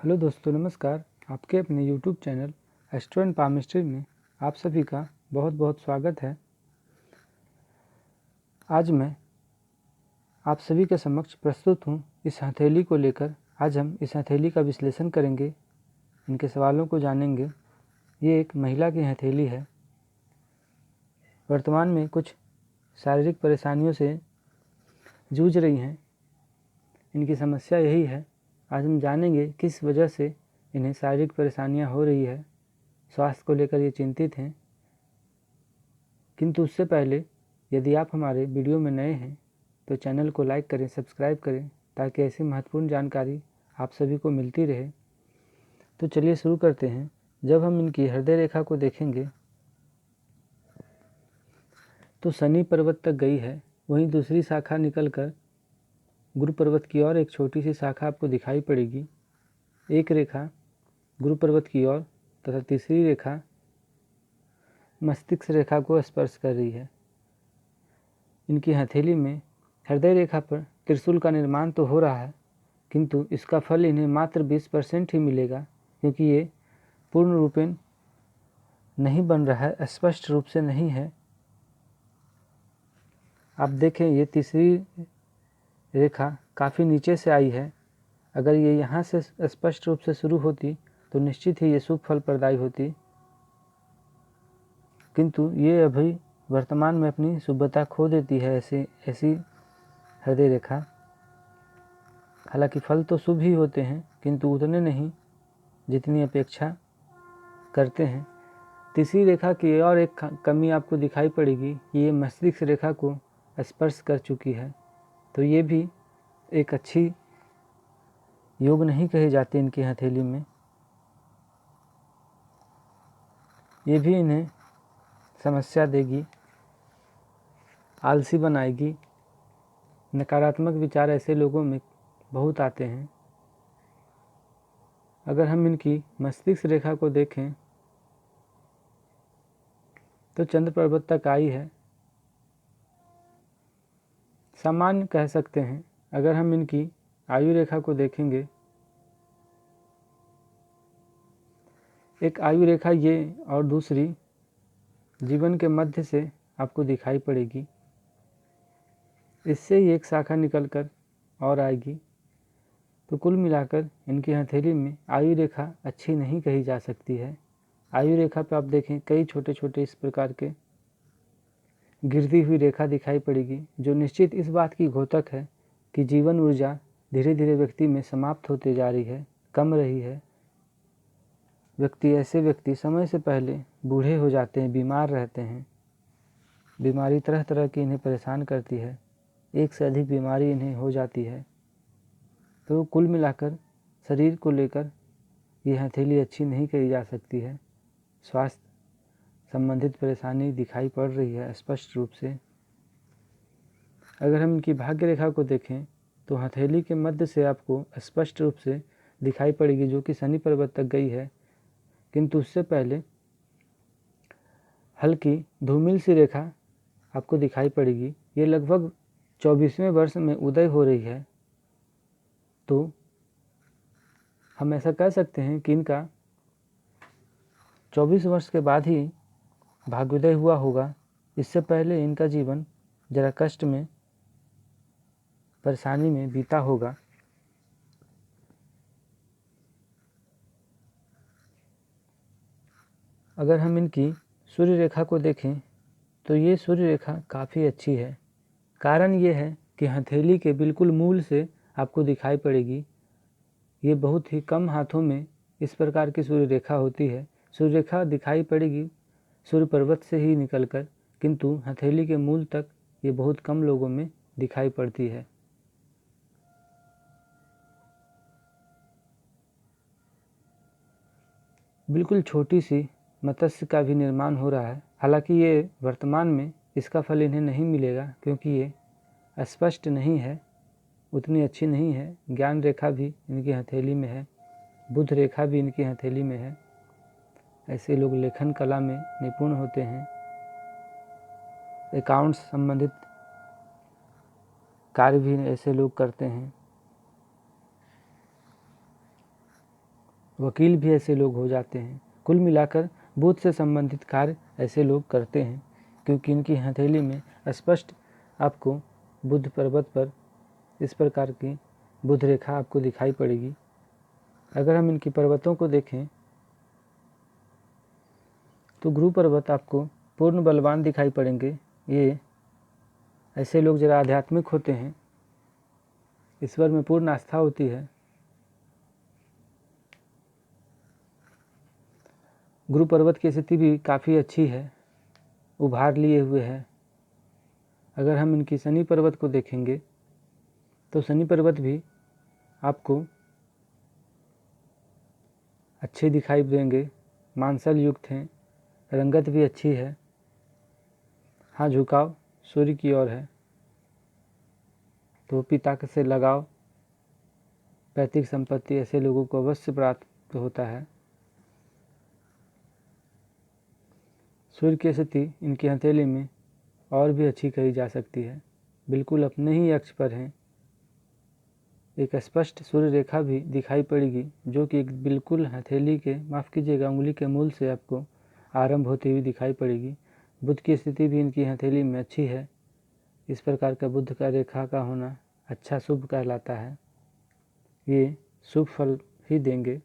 Hello दोस्तों, नमस्कार। आपके अपने YouTube channel astro and palmistry में आप सभी का बहुत बहुत स्वागत है। आज मैं आप सभी के समक्ष प्रस्तुत हूँ इस हथेली को लेकर। आज हम इस हथेली का विश्लेषण करेंगे, इनके सवालों को जानेंगे। ये एक महिला की हथेली है। वर्तमान में कुछ शारीरिक परेशानियों से जूझ रही हैं। इनकी समस्या यही है। आज हम जानेंगे किस वजह से इन्हें शारीरिक परेशानियां हो रही है। स्वास्थ्य को लेकर ये चिंतित हैं। किंतु उससे पहले यदि आप हमारे वीडियो में नए हैं तो चैनल को लाइक करें, सब्सक्राइब करें, ताकि ऐसी महत्वपूर्ण जानकारी आप सभी को मिलती रहे। तो चलिए शुरू करते हैं। जब हम इनकी हृदय रेखा को देखेंगे तो शनि पर्वत तक गई है। वहीं दूसरी शाखा निकलकर गुरु पर्वत की ओर एक छोटी सी शाखा आपको दिखाई पड़ेगी। एक रेखा गुरु पर्वत की ओर तथा तीसरी रेखा मस्तिष्क रेखा को स्पर्श कर रही है। इनकी हथेली में हृदय रेखा पर त्रिशूल का निर्माण तो हो रहा है, किंतु इसका फल इन्हें मात्र 20% ही मिलेगा, क्योंकि ये पूर्ण रूपेण नहीं बन रहा है, स्पष्ट रूप से नहीं है। आप देखें, ये तीसरी रेखा काफ़ी नीचे से आई है। अगर ये यहाँ से स्पष्ट रूप से शुरू होती तो निश्चित ही ये शुभ फल प्रदायी होती, किंतु ये अभी वर्तमान में अपनी शुभता खो देती है। ऐसी हृदय रेखा, हालांकि फल तो शुभ ही होते हैं, किंतु उतने नहीं जितनी अपेक्षा करते हैं। तीसरी रेखा की और एक कमी आपको दिखाई पड़ेगी कि ये मस्तिष्क रेखा को स्पर्श कर चुकी है, तो ये भी एक अच्छी योग नहीं कही जाती इनकी हथेली में। ये भी इन्हें समस्या देगी, आलसी बनाएगी। नकारात्मक विचार ऐसे लोगों में बहुत आते हैं। अगर हम इनकी मस्तिष्क रेखा को देखें तो चंद्र पर्वत तक आई है, सामान्य कह सकते हैं। अगर हम इनकी आयु रेखा को देखेंगे, एक आयु रेखा ये और दूसरी जीवन के मध्य से आपको दिखाई पड़ेगी। इससे ही एक शाखा निकलकर और आएगी। तो कुल मिलाकर इनकी हथेली में आयु रेखा अच्छी नहीं कही जा सकती है। आयु रेखा पर आप देखें, कई छोटे छोटे इस प्रकार के गिरती हुई रेखा दिखाई पड़ेगी, जो निश्चित इस बात की घोतक है कि जीवन ऊर्जा धीरे धीरे व्यक्ति में समाप्त होते जा रही है, कम रही है। ऐसे व्यक्ति समय से पहले बूढ़े हो जाते हैं, बीमार रहते हैं। बीमारी तरह तरह की इन्हें परेशान करती है, एक से अधिक बीमारी इन्हें हो जाती है। तो कुल मिलाकर शरीर को लेकर ये हथेली अच्छी नहीं कही जा सकती है। स्वास्थ्य संबंधित परेशानी दिखाई पड़ रही है स्पष्ट रूप से। अगर हम इनकी भाग्य रेखा को देखें तो हथेली के मध्य से आपको स्पष्ट रूप से दिखाई पड़ेगी, जो कि शनि पर्वत तक गई है, किंतु उससे पहले हल्की धूमिल सी रेखा आपको दिखाई पड़ेगी। ये लगभग 24वें वर्ष में उदय हो रही है। तो हम ऐसा कह सकते हैं कि इनका 24 वर्ष के बाद ही भाग्योदय हुआ होगा। इससे पहले इनका जीवन जरा कष्ट में, परेशानी में बीता होगा। अगर हम इनकी सूर्य रेखा को देखें तो ये सूर्य रेखा काफ़ी अच्छी है। कारण ये है कि हथेली के बिल्कुल मूल से आपको दिखाई पड़ेगी। ये बहुत ही कम हाथों में इस प्रकार की सूर्य रेखा होती है। सूर्य रेखा दिखाई पड़ेगी सूर्य पर्वत से ही निकलकर, किंतु हथेली के मूल तक ये बहुत कम लोगों में दिखाई पड़ती है। बिल्कुल छोटी सी मत्स्य का भी निर्माण हो रहा है। हालांकि ये वर्तमान में इसका फल इन्हें नहीं मिलेगा, क्योंकि ये स्पष्ट नहीं है, उतनी अच्छी नहीं है। ज्ञान रेखा भी इनकी हथेली में है, बुध रेखा भी इनकी हथेली में है। ऐसे लोग लेखन कला में निपुण होते हैं, अकाउंट्स संबंधित कार्य भी ऐसे लोग करते हैं। वकील भी ऐसे लोग हो जाते हैं। कुल मिलाकर बुध से संबंधित कार्य ऐसे लोग करते हैं, क्योंकि इनकी हथेली में स्पष्ट आपको बुध पर्वत पर इस प्रकार की बुध रेखा आपको दिखाई पड़ेगी। अगर हम इनकी पर्वतों को देखें तो गुरु पर्वत आपको पूर्ण बलवान दिखाई पड़ेंगे। ये ऐसे लोग जरा आध्यात्मिक होते हैं, ईश्वर में पूर्ण आस्था होती है। गुरु पर्वत की स्थिति भी काफ़ी अच्छी है, उभार लिए हुए है। अगर हम इनकी शनि पर्वत को देखेंगे तो शनि पर्वत भी आपको अच्छे दिखाई देंगे, मांसल युक्त हैं, रंगत भी अच्छी है। हाँ, झुकाव सूर्य की ओर है, तो पिता से लगाव, पैतृक संपत्ति ऐसे लोगों को अवश्य प्राप्त होता है। सूर्य की स्थिति इनकी हथेली में और भी अच्छी कही जा सकती है, बिल्कुल अपने ही अक्ष पर हैं। एक स्पष्ट सूर्य रेखा भी दिखाई पड़ेगी, जो कि एक बिल्कुल हथेली के, माफ़ कीजिएगा, उंगली के मूल से आपको आरंभ होती हुई दिखाई पड़ेगी। बुध की स्थिति भी इनकी हथेली में अच्छी है। इस प्रकार का बुध का रेखा का होना अच्छा शुभ कहलाता है, ये शुभ फल ही देंगे।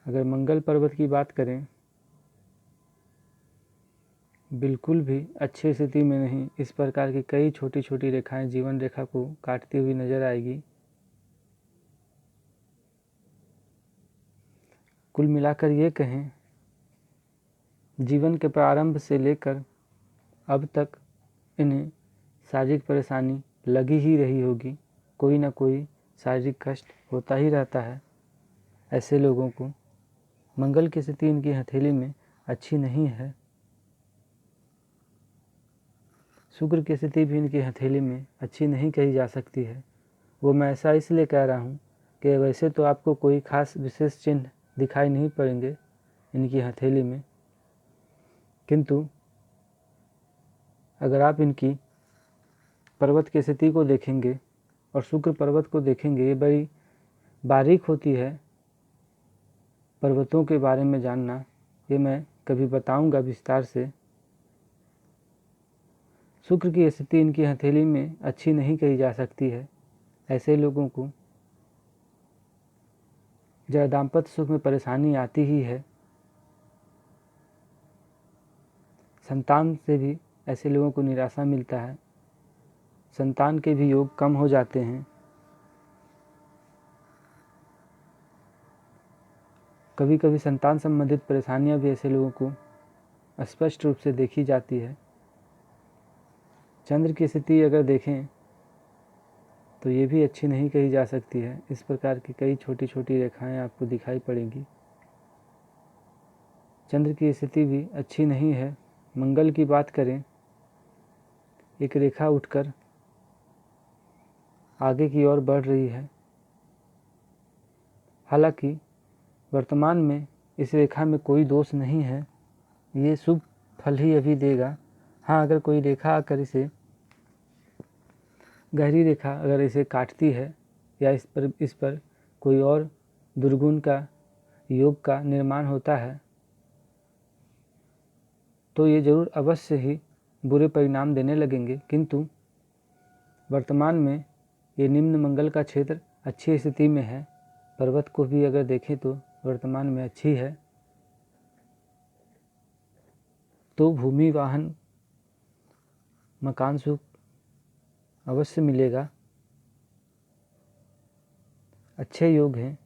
अगर मंगल पर्वत की बात करें, बिल्कुल भी अच्छी स्थिति में नहीं। इस प्रकार की कई छोटी छोटी रेखाएं जीवन रेखा को काटती हुई नजर आएगी। कुल मिलाकर ये कहें, जीवन के प्रारंभ से लेकर अब तक इन्हें शारीरिक परेशानी लगी ही रही होगी, कोई ना कोई शारीरिक कष्ट होता ही रहता है। ऐसे लोगों को मंगल की स्थिति इनकी हथेली में अच्छी नहीं है। शुक्र की स्थिति भी इनकी हथेली में अच्छी नहीं कही जा सकती है। वो मैं ऐसा इसलिए कह रहा हूँ कि वैसे तो आपको कोई खास विशेष चिन्ह दिखाई नहीं पड़ेंगे इनकी हथेली में, किंतु अगर आप इनकी पर्वत की स्थिति को देखेंगे और शुक्र पर्वत को देखेंगे, ये बड़ी बारीक होती है। पर्वतों के बारे में जानना ये मैं कभी बताऊंगा विस्तार से। शुक्र की स्थिति इनकी हथेली में अच्छी नहीं कही जा सकती है। ऐसे लोगों को जरा दाम्पत्य सुख में परेशानी आती ही है। संतान से भी ऐसे लोगों को निराशा मिलता है, संतान के भी योग कम हो जाते हैं। कभी कभी संतान संबंधित परेशानियां भी ऐसे लोगों को स्पष्ट रूप से देखी जाती है। चंद्र की स्थिति अगर देखें तो ये भी अच्छी नहीं कही जा सकती है। इस प्रकार की कई छोटी छोटी रेखाएं आपको दिखाई पड़ेंगी। चंद्र की स्थिति भी अच्छी नहीं है। मंगल की बात करें, एक रेखा उठकर आगे की ओर बढ़ रही है। हालांकि वर्तमान में इस रेखा में कोई दोष नहीं है, ये शुभ फल ही अभी देगा। हाँ, अगर कोई रेखा आकर इसे, गहरी रेखा अगर इसे काटती है या इस पर कोई और दुर्गुण का योग का निर्माण होता है तो ये जरूर अवश्य ही बुरे परिणाम देने लगेंगे। किंतु वर्तमान में ये निम्न मंगल का क्षेत्र अच्छी स्थिति में है। पर्वत को भी अगर देखें तो वर्तमान में अच्छी है। तो भूमि, वाहन, मकान सुख अवश्य मिलेगा। अच्छे योग हैं।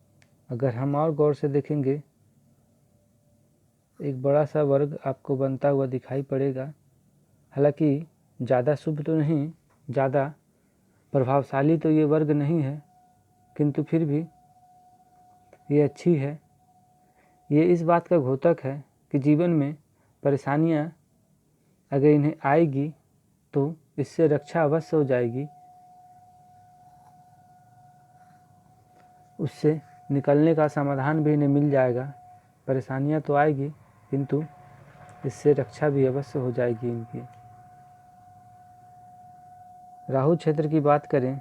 अगर हम और गौर से देखेंगे, एक बड़ा सा वर्ग आपको बनता हुआ दिखाई पड़ेगा। हालांकि ज़्यादा शुभ तो नहीं, ज़्यादा प्रभावशाली तो ये वर्ग नहीं है, किंतु फिर भी ये अच्छी है। ये इस बात का घोतक है कि जीवन में परेशानियां अगर इन्हें आएगी तो इससे रक्षा अवश्य हो जाएगी, उससे निकलने का समाधान भी इन्हें मिल जाएगा। परेशानियां तो आएगी किंतु इससे रक्षा भी अवश्य हो जाएगी इनकी। राहु क्षेत्र की बात करें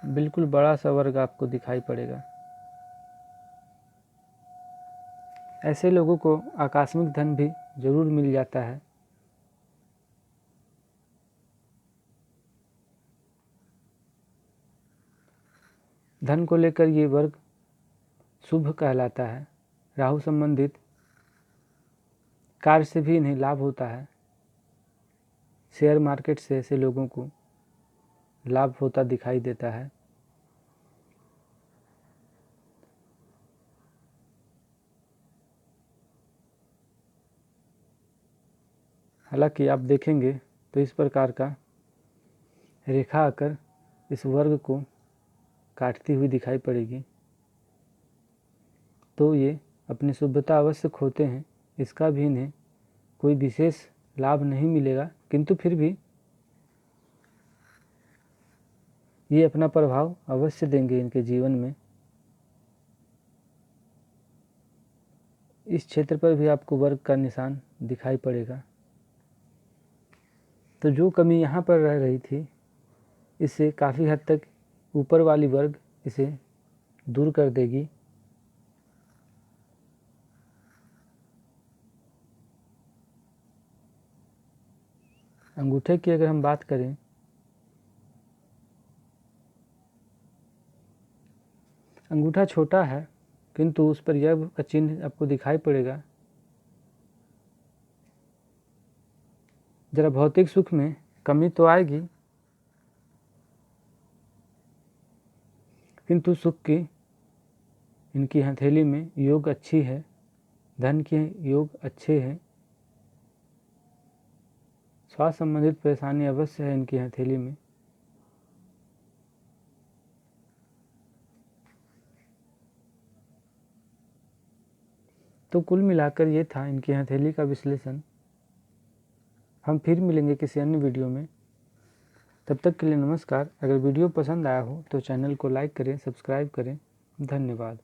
बिल्कुल बड़ा सा वर्ग आपको दिखाई पड़ेगा। ऐसे लोगों को आकस्मिक धन भी जरूर मिल जाता है। धन को लेकर ये वर्ग शुभ कहलाता है। राहु संबंधित कार्य से भी इन्हें लाभ होता है। शेयर मार्केट से ऐसे लोगों को लाभ होता दिखाई देता है। हालांकि आप देखेंगे तो इस प्रकार का रेखा आकर इस वर्ग को काटती हुई दिखाई पड़ेगी, तो ये अपनी शुभता अवश्य खोते हैं। इसका भी इन्हें कोई विशेष लाभ नहीं मिलेगा, किंतु फिर भी ये अपना प्रभाव अवश्य देंगे इनके जीवन में। इस क्षेत्र पर भी आपको वर्ग का निशान दिखाई पड़ेगा। तो जो कमी यहाँ पर रह रही थी, इससे काफ़ी हद तक ऊपर वाली वर्ग इसे दूर कर देगी। अंगूठे की अगर हम बात करें, अंगूठा छोटा है, किंतु उस पर यह का चिन्ह आपको दिखाई पड़ेगा। जरा भौतिक सुख में कमी तो आएगी, किंतु सुख की इनकी हथेली में योग अच्छी है, धन के योग अच्छे हैं। स्वास्थ्य संबंधित परेशानी अवश्य है इनकी हथेली में। तो कुल मिलाकर ये था इनकी हथेली का विश्लेषण। हम फिर मिलेंगे किसी अन्य वीडियो में। तब तक के लिए नमस्कार। अगर वीडियो पसंद आया हो तो चैनल को लाइक करें, सब्सक्राइब करें। धन्यवाद।